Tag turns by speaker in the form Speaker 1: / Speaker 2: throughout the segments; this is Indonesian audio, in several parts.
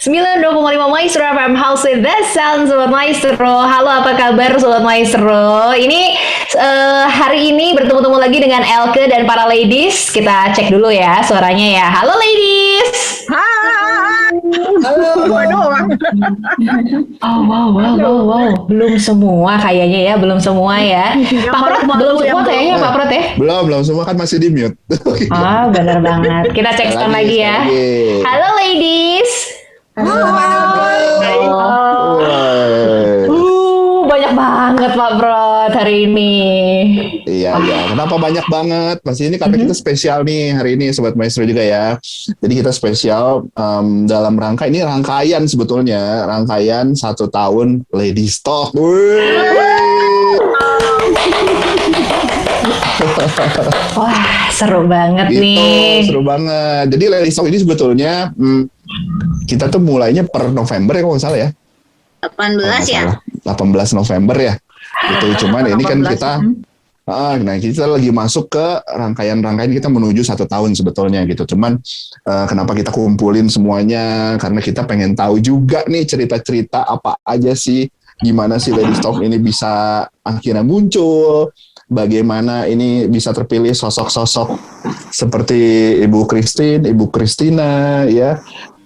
Speaker 1: 92,5 Maestro FM House with the Sound. Sobat Maestro. Halo, apa kabar Sobat Maestro? Ini hari ini bertemu-temu lagi dengan Elke dan para ladies. Kita cek dulu ya suaranya ya. Halo ladies.
Speaker 2: Hai. Halo. Dua doang.
Speaker 1: Wow. Belum semua kayaknya ya, belum semua ya. Pak Prot belum semua kayaknya Pak Prot ya.
Speaker 3: Belum semua kan masih di mute.
Speaker 1: Benar banget. Kita cek sound lagi ya. Halo ladies. Banyak banget Pak Prot hari ini.
Speaker 3: Iya. Kenapa banyak banget? Pasti ini karena kita spesial nih hari ini Sobat Maestro juga ya. Jadi kita spesial dalam rangkaian sebetulnya. Rangkaian 1 tahun Ladies Talk.
Speaker 1: Wah, seru banget nih.
Speaker 3: Seru banget. Jadi Ladies Talk ini sebetulnya kita tuh mulainya per November ya kalau nggak salah ya.
Speaker 2: 18 ya?
Speaker 3: 18 November ya. Gitu. Cuman ini kan kita kita lagi masuk ke rangkaian kita menuju 1 tahun sebetulnya gitu. Cuman kenapa kita kumpulin semuanya? Karena kita pengen tahu juga nih cerita-cerita apa aja sih, gimana sih Ladies Talk ini bisa akhirnya muncul, bagaimana ini bisa terpilih sosok-sosok seperti Ibu Christine, Ibu Christina ya,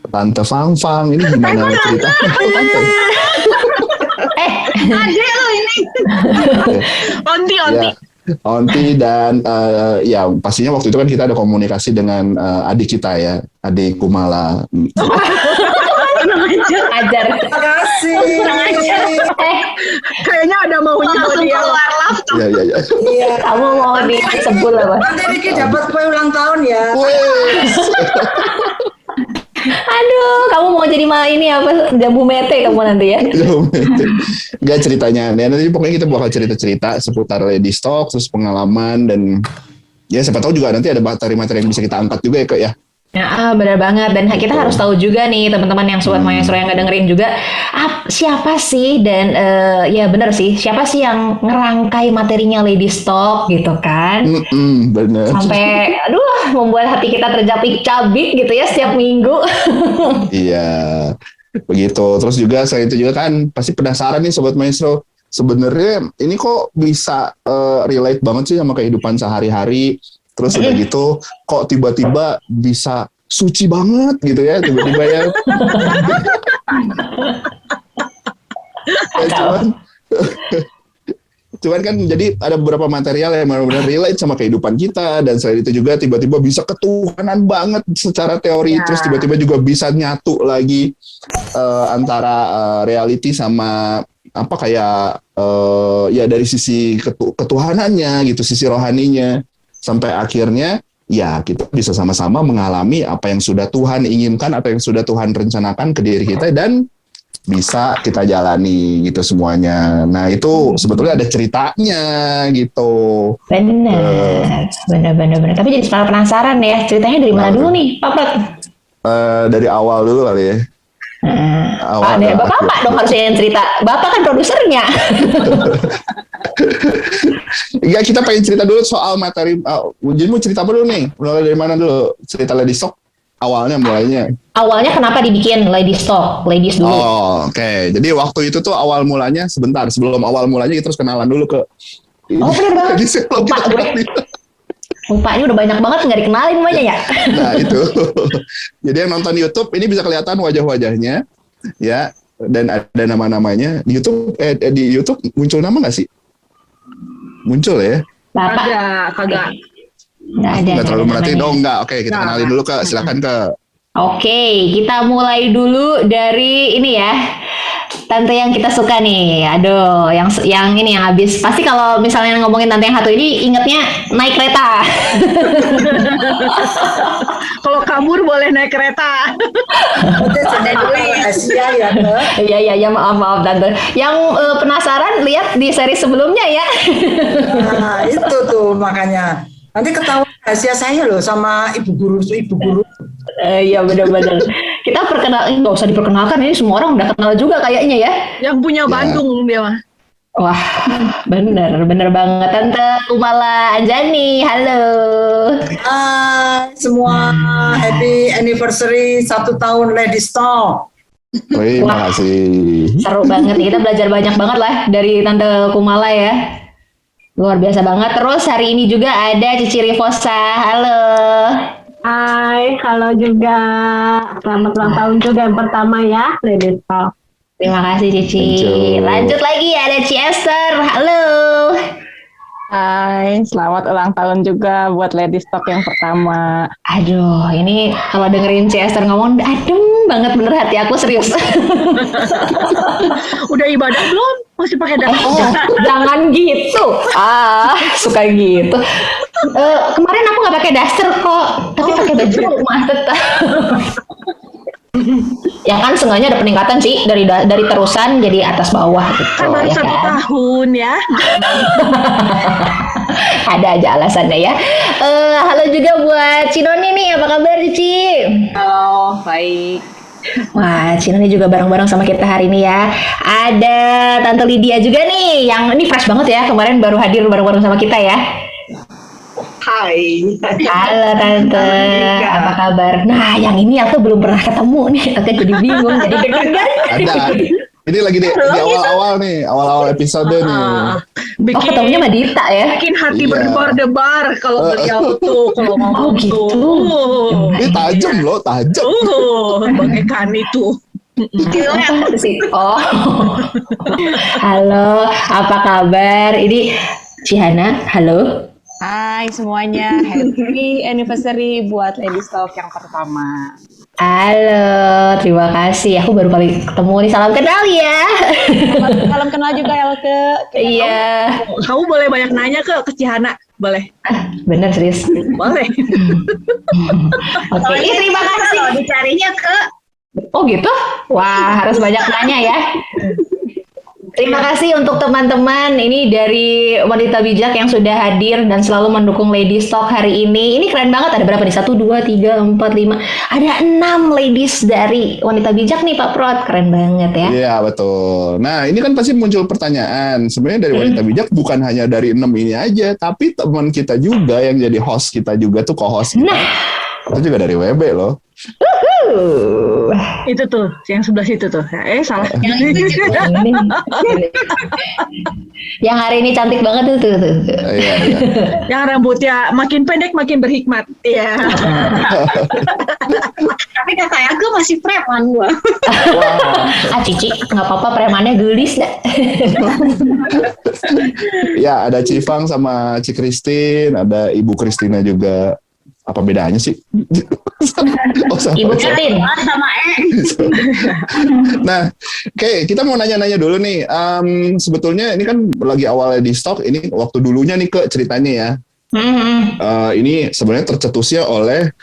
Speaker 3: Tante Fang, ini gimana cerita? Tante.
Speaker 2: Adek lo ini. Onti.
Speaker 3: Ya. Onti dan ya pastinya waktu itu kan kita ada komunikasi dengan adik kita ya, adik Kumala.
Speaker 1: Ajar.
Speaker 2: Terima kasih. Kayaknya ada maunya langsung keluar love tuh.
Speaker 3: Iya.
Speaker 1: Kamu mau disebut apa?
Speaker 4: Nanti Riki dapat kue ulang tahun ya.
Speaker 1: Aduh, kamu mau jadi ini apa? Jambu mete kamu nanti ya?
Speaker 3: Gak ceritanya. Nanti pokoknya kita bakal cerita-cerita seputar Ladies Talk, terus pengalaman dan ya siapa tahu juga nanti ada materi-materi yang bisa kita angkat juga ya Kak ya.
Speaker 1: Ya, benar banget. Dan kita harus tahu juga nih teman-teman yang Sobat Maestro yang ngedengerin juga siapa sih dan ya benar sih, siapa sih yang ngerangkai materinya Ladies Talk gitu kan?
Speaker 3: Bener.
Speaker 1: Sampai membuat hati kita tercabik-cabik gitu ya setiap minggu.
Speaker 3: Iya, begitu. Terus juga selain itu juga kan pasti penasaran nih Sobat Maestro. Sebenarnya ini kok bisa relate banget sih sama kehidupan sehari-hari. Terus udah gitu, kok tiba-tiba bisa suci banget gitu ya, tiba-tiba ya. Cuman kan jadi ada beberapa material yang benar-benar relate sama kehidupan kita, dan selain itu juga tiba-tiba bisa ketuhanan banget secara teori, terus tiba-tiba juga bisa nyatu lagi antara reality sama apa kayak ya dari sisi ketuhanannya gitu, sisi rohaninya. Sampai akhirnya ya kita bisa sama-sama mengalami apa yang sudah Tuhan inginkan atau yang sudah Tuhan rencanakan ke diri kita dan bisa kita jalani gitu semuanya. Nah itu sebetulnya ada ceritanya gitu.
Speaker 1: Benar. Tapi jadi penasaran ya, ceritanya dari mana dulu nih Pak Prot?
Speaker 3: Dari awal dulu kali ya.
Speaker 1: Bapak dong harusnya yang cerita. Bapak kan produsernya.
Speaker 3: Ya kita pengen cerita dulu soal materi. Jadi mau cerita apa dulu nih? Mulai dari mana dulu? Cerita Ladies Talk mulainya.
Speaker 1: Awalnya kenapa dibikin Ladies Talk? Ladies dulu.
Speaker 3: Oke. Jadi waktu itu tuh awal mulanya sebelum awal mulanya kita harus kenalan dulu ke.
Speaker 1: Benar banget. Lupa, ini udah banyak banget nggak dikenalin semuanya ya.
Speaker 3: Nah itu. Jadi yang nonton YouTube ini bisa kelihatan wajah-wajahnya, ya, dan ada nama-namanya di YouTube. Di YouTube muncul nama nggak sih? Muncul ya?
Speaker 1: Bapak.
Speaker 2: Kagak.
Speaker 3: Nggak terlalu merhatiin dong, nggak. Oke, kita kenalin dulu Kak. Silakan Kak.
Speaker 1: Oke, kita mulai dulu dari ini ya. Tante yang kita suka nih, aduh, yang ini yang habis. Pasti kalau misalnya ngomongin tante yang satu ini, ingetnya naik kereta.
Speaker 2: Kalau kabur boleh naik kereta.
Speaker 4: Ada dulu Asia ya.
Speaker 1: Iya, maaf tante. Yang penasaran lihat di seri sebelumnya ya.
Speaker 4: Nah itu tuh makanya. Nanti ketahuan rahasia saya loh sama ibu guru.
Speaker 1: Iya benar-benar. Kita nggak usah diperkenalkan, ini semua orang udah kenal juga kayaknya ya.
Speaker 2: Yang punya Bandung dia mah.
Speaker 1: Wah, bener banget Tante Kumala Anjani. Halo.
Speaker 4: Hai semua, happy anniversary 1 tahun Ladies Talk.
Speaker 3: Terima kasih.
Speaker 1: Seru banget nih, kita belajar banyak banget lah dari Tante Kumala ya. Luar biasa banget. Terus hari ini juga ada Cici Rivosa. Halo.
Speaker 5: Hai, halo juga. Selamat ulang tahun juga yang pertama ya, Ladies Talk.
Speaker 1: Terima kasih Cici.
Speaker 3: Thank you.
Speaker 1: Lanjut lagi ada Ci Esther. Halo.
Speaker 6: Hai, selamat ulang tahun juga buat Ladies Talk yang pertama.
Speaker 1: Aduh, ini kalau dengerin Ci Esther ngomong, adem banget bener hati aku, serius.
Speaker 2: Udah ibadah belum? Masih pakai daster?
Speaker 1: Jangan gitu. Suka gitu. Kemarin aku nggak pakai daster kok, tapi pakai baju rumah tetap. Ya kan seenggaknya ada peningkatan sih dari terusan jadi atas bawah gitu.
Speaker 2: Kan baru
Speaker 1: Ya
Speaker 2: 1
Speaker 1: kan?
Speaker 2: tahun ya.
Speaker 1: Ada aja alasannya ya. Halo juga buat Cinoni nih, apa kabar Ci?
Speaker 6: Halo, baik.
Speaker 1: Wah, Cinoni juga bareng-bareng sama kita hari ini ya. Ada Tante Lydia juga nih, yang ini fresh banget ya, kemarin baru hadir bareng-bareng sama kita ya.
Speaker 2: Hai.
Speaker 1: Halo Tante, apa kabar? Nah, yang ini aku belum pernah ketemu nih, aku jadi bingung, jadi deg-degan.
Speaker 3: Ada. Ini lagi di awal-awal nih, awal-awal episode nih.
Speaker 1: Oh,
Speaker 2: Bikin,
Speaker 1: ketemunya sama Dita ya?
Speaker 2: bikin hati
Speaker 3: Iya.
Speaker 2: berdebar-debar kalau beliau tuh kalau ngomong
Speaker 1: gitu.
Speaker 2: tuh.
Speaker 3: Ini tajam loh, tajam.
Speaker 2: Bagaikan itu.
Speaker 1: Oh, halo, apa kabar? Ini Cihana, halo.
Speaker 6: Hai semuanya, happy anniversary buat Ladies Talk yang pertama.
Speaker 1: Halo, terima kasih. Aku baru kali ketemu nih, salam kenal ya.
Speaker 6: Salam kenal juga Elke.
Speaker 1: Iya,
Speaker 2: Kamu boleh banyak nanya ke Cihana, boleh?
Speaker 1: bener serius.
Speaker 2: Boleh.
Speaker 1: Oke, terima kasih.
Speaker 2: Dicarinya ke
Speaker 1: Oh gitu? Wah, harus banyak nanya ya. Terima kasih untuk teman-teman ini dari Wanita Bijak yang sudah hadir dan selalu mendukung Ladies Talk hari ini. Ini keren banget, ada berapa nih? 1, 2, 3, 4, 5. Ada 6 ladies dari Wanita Bijak nih Pak Prot. Keren banget ya.
Speaker 3: Iya betul. Nah ini kan pasti muncul pertanyaan. Sebenarnya dari Wanita Bijak bukan hanya dari 6 ini aja, tapi teman kita juga yang jadi host kita juga tuh co-host kita. Itu juga dari WB loh.
Speaker 2: itu tuh, yang sebelah situ tuh. Salah.
Speaker 1: Ini. Yang hari ini cantik banget tuh.
Speaker 3: Iya, iya.
Speaker 2: Yang rambutnya makin pendek makin berhikmat. Iya. Tapi kata aku masih preman gua.
Speaker 1: Cici, nggak apa-apa, premannya gelis dah.
Speaker 3: Ya ada Cifang sama Ci Christine, ada Ibu Christina juga. Apa bedanya sih? Oh, sama.
Speaker 1: Ibu Katin.
Speaker 2: Sama
Speaker 3: Nah, oke, kita mau nanya-nanya dulu nih. Sebetulnya ini kan lagi awalnya di stok. Ini waktu dulunya nih ke ceritanya ya. Ini sebenarnya tercetusnya oleh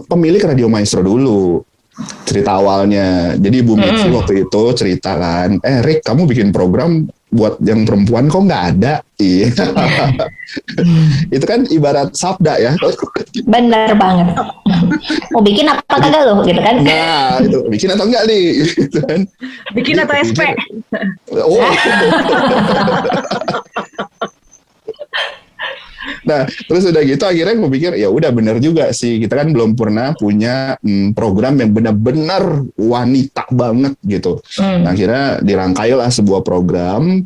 Speaker 3: pemilik Radio Maestro dulu. Cerita awalnya. Jadi Bu Mitzi waktu itu cerita kan, Rick, kamu bikin program buat yang perempuan kok nggak ada? Iya. Itu kan ibarat sabda ya.
Speaker 1: Bener banget. Mau bikin apa kagak lo gitu kan?
Speaker 3: Nah, itu bikin atau enggak nih? Gitu kan.
Speaker 2: bikin atau SP?
Speaker 3: Oh. Nah, terus udah gitu akhirnya gue pikir ya udah bener juga sih, kita kan belum pernah punya program yang benar-benar wanita banget gitu. Nah, akhirnya dirangkailah sebuah program.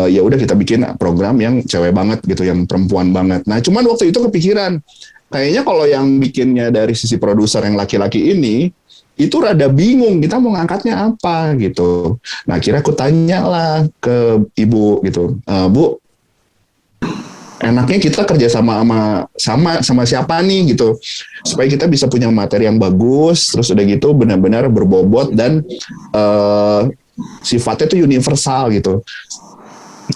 Speaker 3: Ya udah kita bikin program yang cewek banget gitu, yang perempuan banget. Nah, cuman waktu itu kepikiran kayaknya kalau yang bikinnya dari sisi produser yang laki-laki ini itu rada bingung kita mau ngangkatnya apa gitu. Nah, akhirnya aku tanyalah ke ibu gitu, Bu, enaknya kita kerja sama siapa nih gitu, supaya kita bisa punya materi yang bagus, terus udah gitu benar-benar berbobot dan sifatnya tuh universal gitu.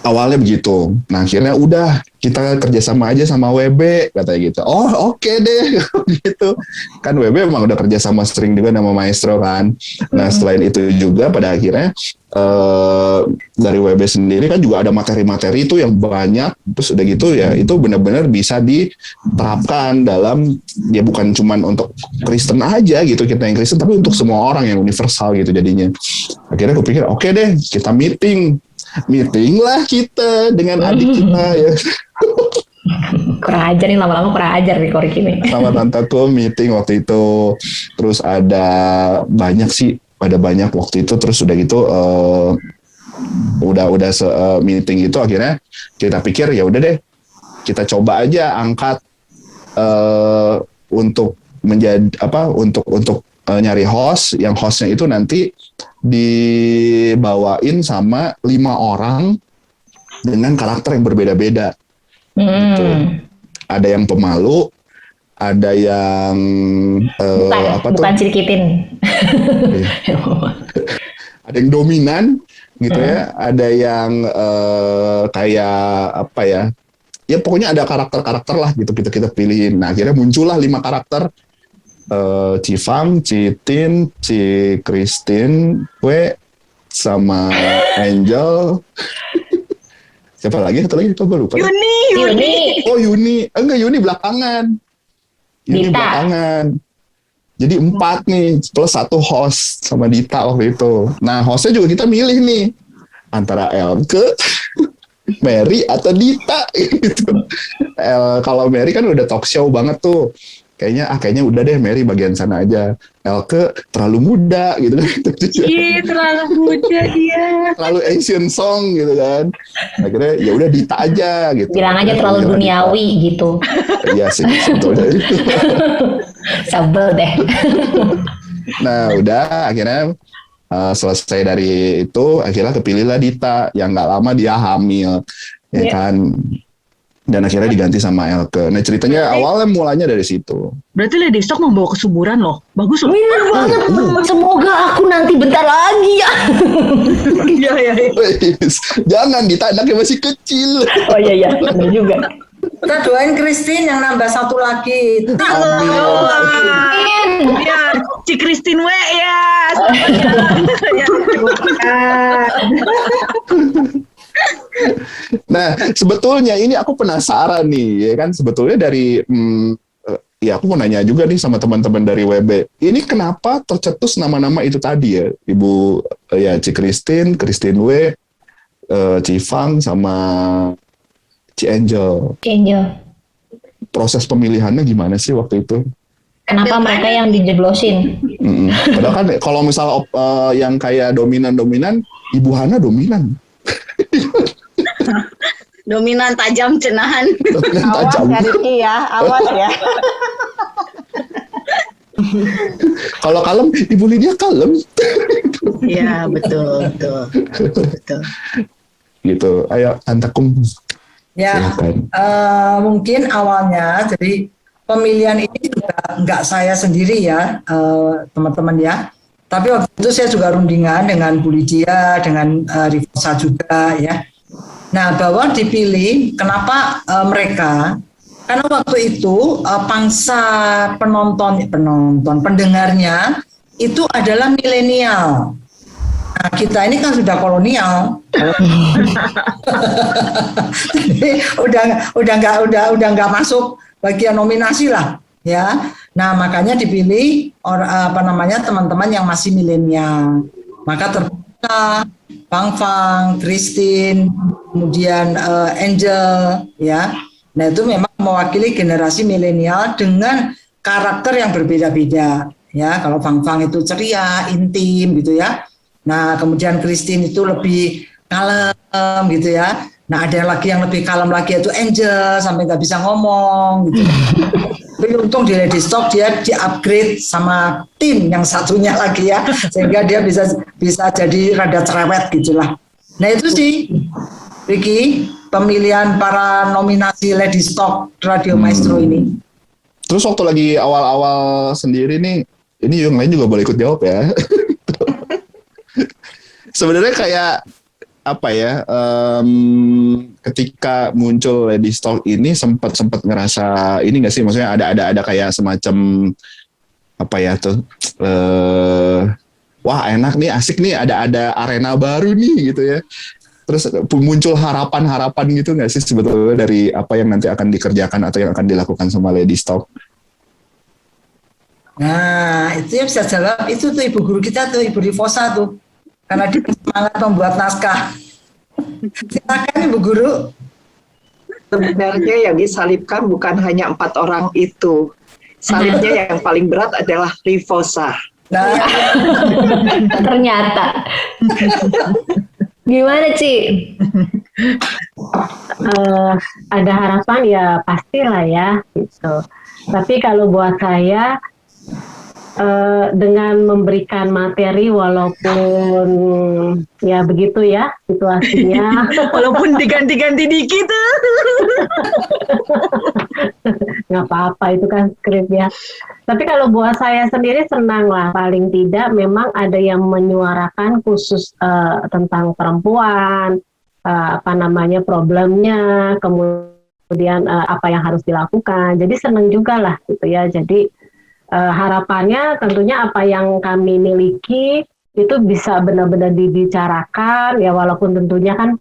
Speaker 3: Awalnya begitu. Nah, akhirnya udah kita kerjasama aja sama WB katanya gitu. Oh, oke deh gitu. Kan WB emang udah kerjasama sering juga sama Maestro kan. Nah, selain itu juga pada akhirnya dari WB sendiri kan juga ada materi-materi itu yang banyak. Terus udah gitu ya, itu benar-benar bisa diterapkan dalam, ya bukan cuman untuk Kristen aja gitu, kita yang Kristen, tapi untuk semua orang yang universal gitu jadinya. Akhirnya aku pikir oke deh, kita meeting lah kita dengan adik kita ya.
Speaker 1: Kurang ajar nih, lama-lama kurang ajar nih Korik ini.
Speaker 3: Sama tanteku meeting waktu itu. Terus ada banyak sih ada banyak waktu itu, terus udah gitu meeting itu akhirnya kita pikir ya udah deh kita coba aja angkat untuk menjadi untuk nyari host, yang hostnya itu nanti dibawain sama 5 orang dengan karakter yang berbeda-beda. Gitu. Ada yang pemalu, ada yang
Speaker 1: bukan Cikitin.
Speaker 3: Ada yang dominan gitu ya, ada yang kayak apa ya? Ya pokoknya ada karakter-karakter lah gitu kita pilihin. Nah akhirnya muncullah 5 karakter, Cifang, Citin, Christine, We, sama Angel. Siapa lagi? Satu lagi gue lupa.
Speaker 1: Yuni.
Speaker 3: Oh Yuni, enggak Yuni belakangan. Yuni
Speaker 1: Dita.
Speaker 3: belakangan. Jadi 4 nih plus 1 host sama Dita waktu itu. Nah hostnya juga kita milih nih antara Elke, Mary atau Dita gitu. Kalau Mary kan udah talk show banget tuh. Kayaknya udah deh Mary bagian sana aja. Elke terlalu muda gitu kan.
Speaker 2: Iya, terlalu muda dia.
Speaker 3: Terlalu Asian song gitu kan. Akhirnya ya udah Dita aja gitu.
Speaker 1: Bilang aja terlalu
Speaker 3: Bilang
Speaker 1: duniawi gitu.
Speaker 3: Iya sih sebetulnya.
Speaker 1: Sebel deh.
Speaker 3: Nah udah akhirnya selesai dari itu akhirnya kepilihlah Dita, yang nggak lama dia hamil ya kan, dan akhirnya diganti sama Elke. Nah ceritanya awalnya mulanya dari situ.
Speaker 2: Berarti Lady Stock membawa kesuburan loh. Bagus loh.
Speaker 1: Bener banget. Semoga aku nanti bentar lagi ya.
Speaker 2: Iya.
Speaker 3: Wes, jangan, Dita anaknya masih kecil.
Speaker 1: Oh iya bener juga.
Speaker 4: Kita doain Christine yang nambah 1 lagi.
Speaker 1: Amin.
Speaker 2: Ya, si Christine W ya.
Speaker 3: Nah sebetulnya ini aku penasaran nih ya kan, sebetulnya dari ya aku mau nanya juga nih sama teman-teman dari WB. Ini kenapa tercetus nama-nama itu tadi ya, Ibu ya Christine W, Cifang sama Angel. Proses pemilihannya gimana sih waktu itu?
Speaker 1: Kenapa mereka yang dijeblosin?
Speaker 3: Padahal kan kalau misal yang kayak dominan, Ibu Hana dominan.
Speaker 6: Dominan tajam cenahan.
Speaker 3: Awas
Speaker 6: ya Riki ya, awas ya.
Speaker 3: Kalau kalem, Ibu Lydia kalem.
Speaker 6: Iya betul.
Speaker 3: Gitu. Ayo Antakum.
Speaker 4: Ya, mungkin awalnya jadi pemilihan ini juga nggak saya sendiri ya, teman-teman ya. Tapi waktu itu saya juga rundingan dengan Bu Lydia, dengan Rivosa juga ya. Nah, bahwa dipilih, kenapa mereka? Karena waktu itu pangsa pendengarnya itu adalah milenial. Nah, kita ini kan sudah kolonial. Jadi udah nggak masuk bagian nominasi lah, ya. Nah, makanya dipilih teman-teman yang masih milenial. Maka terbuka Fang, Christine, kemudian Angel, ya. Nah, itu memang mewakili generasi milenial dengan karakter yang berbeda-beda, ya. Kalau Fang itu ceria, intim gitu ya. Nah, kemudian Christine itu lebih kalem gitu ya. Nah, ada lagi yang lebih kalem lagi yaitu Angel, sampai nggak bisa ngomong gitu. Tapi untung di Lady Stock dia di-upgrade sama tim yang satunya lagi ya, sehingga dia bisa jadi rada cerewet gitulah. Nah, itu sih Ricky, pemilihan para nominasi Lady Stock Radio Maestro ini.
Speaker 3: Terus waktu lagi awal-awal sendiri nih, ini yang lain juga boleh ikut jawab ya. Sebenarnya kayak apa ya, ketika muncul Lady Stock ini sempat ngerasa ini nggak sih, maksudnya ada kayak semacam apa ya tuh, wah enak nih, asik nih, ada arena baru nih gitu ya. Terus muncul harapan gitu nggak sih sebetulnya dari apa yang nanti akan dikerjakan atau yang akan dilakukan sama Lady Stock?
Speaker 4: Nah, itu yang bisa jawab itu tuh ibu guru kita tuh, Ibu Rivosa tuh. Karena dia semangat membuat naskah. Silakan Ibu Guru.
Speaker 7: Sebenarnya yang disalibkan bukan hanya 4 orang itu. Salibnya yang paling berat adalah Rivosa.
Speaker 4: Nah,
Speaker 1: Ternyata. Gimana, Ci?
Speaker 5: Ada harapan ya pastilah ya gitu. Tapi kalau buat saya dengan memberikan materi walaupun ya begitu ya situasinya,
Speaker 2: Walaupun diganti-ganti dikit.
Speaker 5: nggak apa-apa itu kan skrip ya. Tapi kalau buat saya sendiri senang lah, paling tidak memang ada yang menyuarakan khusus tentang perempuan, apa namanya problemnya, kemudian apa yang harus dilakukan. Jadi senang juga lah gitu ya. Jadi harapannya tentunya apa yang kami miliki itu bisa benar-benar dibicarakan ya, walaupun tentunya kan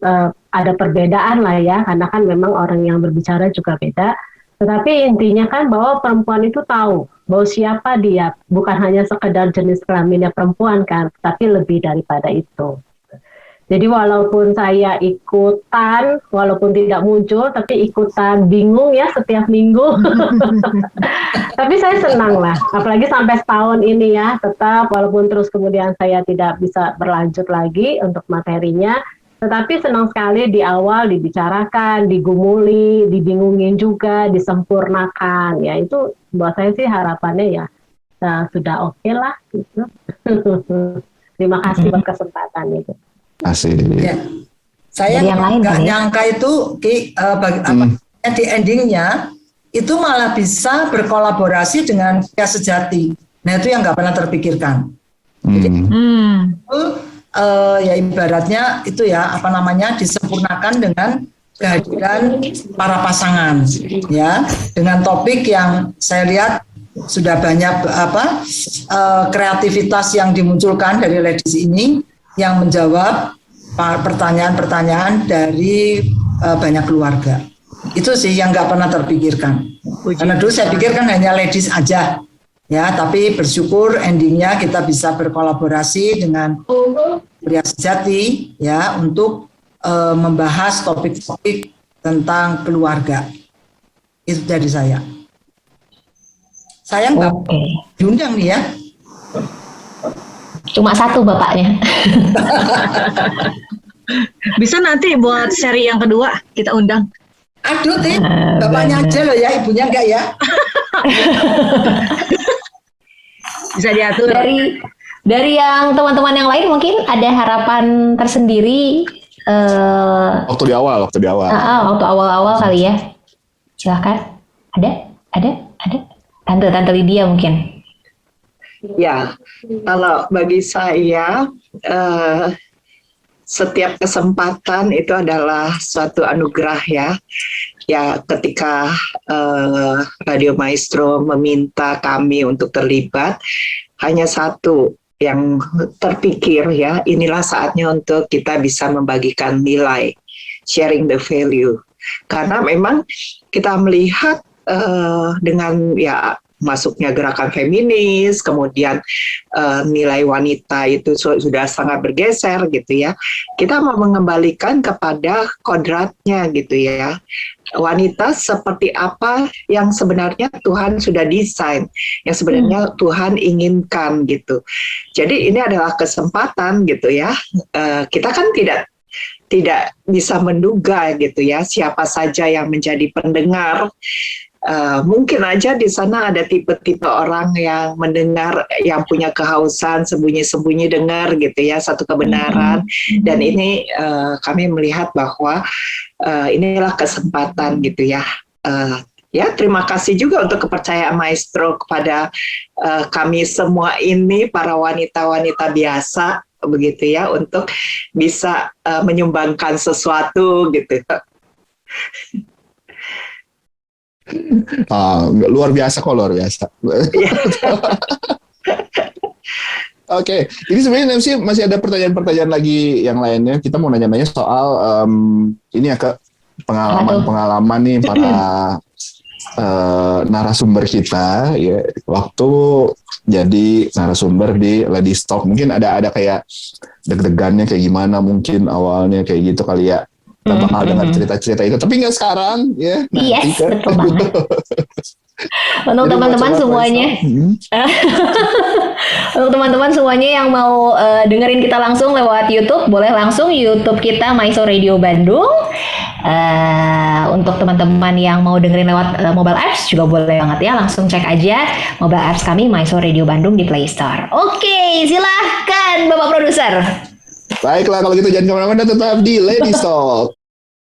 Speaker 5: ada perbedaan lah ya, karena kan memang orang yang berbicara juga beda. Tetapi intinya kan bahwa perempuan itu tahu bahwa siapa dia, bukan hanya sekedar jenis kelaminnya perempuan kan, tapi lebih daripada itu. Jadi walaupun saya ikutan, walaupun tidak muncul, tapi ikutan bingung ya setiap minggu. Tapi saya senang lah, apalagi sampai setahun ini ya, tetap walaupun terus kemudian saya tidak bisa berlanjut lagi untuk materinya, tetapi senang sekali di awal dibicarakan, digumuli, dibingungin juga, disempurnakan. Ya itu buat saya sih harapannya ya sudah oke lah gitu. Terima kasih buat kesempatan itu.
Speaker 3: Asik.
Speaker 4: ya. Saya
Speaker 1: Dari yang lain
Speaker 4: nggak
Speaker 1: kali ya?
Speaker 4: nyangka itu di endingnya itu malah bisa berkolaborasi dengan Pria Sejati. Nah itu yang nggak pernah terpikirkan. Itu, ya ibaratnya itu ya apa namanya disempurnakan dengan kehadiran para pasangan ya, dengan topik yang saya lihat sudah banyak kreativitas yang dimunculkan dari ladies ini yang menjawab pertanyaan-pertanyaan dari banyak keluarga. Itu sih yang nggak pernah terpikirkan. Karena dulu saya pikir kan hanya ladies aja, ya. Tapi bersyukur endingnya kita bisa berkolaborasi dengan Pria Sejati, ya, untuk membahas topik-topik tentang keluarga. Itu dari saya. Saya nggak diundang nih ya.
Speaker 1: Cuma satu bapaknya.
Speaker 2: Bisa nanti buat seri yang kedua kita undang.
Speaker 4: Aduh, Tin, bapaknya aja loh ya, ibunya enggak ya.
Speaker 2: Bisa diatur.
Speaker 1: Dari yang teman-teman yang lain mungkin ada harapan tersendiri
Speaker 3: Waktu di awal.
Speaker 1: waktu awal-awal kali ya. Silakan. Ada. Tante Lydia mungkin.
Speaker 7: Ya, kalau bagi saya setiap kesempatan itu adalah suatu anugerah ya. Ya, ketika Radio Maestro meminta kami untuk terlibat, hanya satu yang terpikir ya, inilah saatnya untuk kita bisa membagikan nilai, sharing the value. Karena memang kita melihat dengan ya masuknya gerakan feminis, kemudian nilai wanita itu sudah sangat bergeser gitu ya. Kita mau mengembalikan kepada kodratnya gitu ya. Wanita seperti apa yang sebenarnya Tuhan sudah desain, yang sebenarnya Tuhan inginkan gitu. Jadi ini adalah kesempatan gitu ya. Kita kan tidak bisa menduga gitu ya siapa saja yang menjadi pendengar. Mungkin aja di sana ada tipe-tipe orang yang mendengar, yang punya kehausan sembunyi-sembunyi dengar gitu ya satu kebenaran. Dan ini kami melihat bahwa inilah kesempatan gitu ya. Ya, terima kasih juga untuk kepercayaan Maestro kepada kami semua ini, para wanita-wanita biasa begitu ya, untuk bisa menyumbangkan sesuatu gitu.
Speaker 3: Luar biasa. Oke, ini sebenarnya MC masih ada pertanyaan-pertanyaan lagi yang lainnya. Kita mau nanya-nanya soal ini ya, ke pengalaman nih para narasumber kita ya, waktu jadi narasumber di Ladies Talk. Mungkin ada kayak deg-degannya kayak gimana mungkin awalnya kayak gitu kali ya. kita bakal dengar cerita-cerita itu. Tapi nggak sekarang, ya.
Speaker 1: Yes,
Speaker 3: Nanti kan.
Speaker 1: betul banget. Untuk
Speaker 3: Jadi
Speaker 1: teman-teman
Speaker 3: buat sobat
Speaker 1: semuanya, untuk teman-teman semuanya yang mau dengerin kita langsung lewat YouTube, boleh langsung YouTube kita Maestro Radio Bandung. Untuk teman-teman yang mau dengerin lewat mobile apps juga boleh banget ya, langsung cek aja mobile apps kami Maestro Radio Bandung di Play Store. Oke, silahkan Bapak Produser.
Speaker 3: Baiklah, kalau gitu jangan kemana-mana, tetap di Ladies Talk.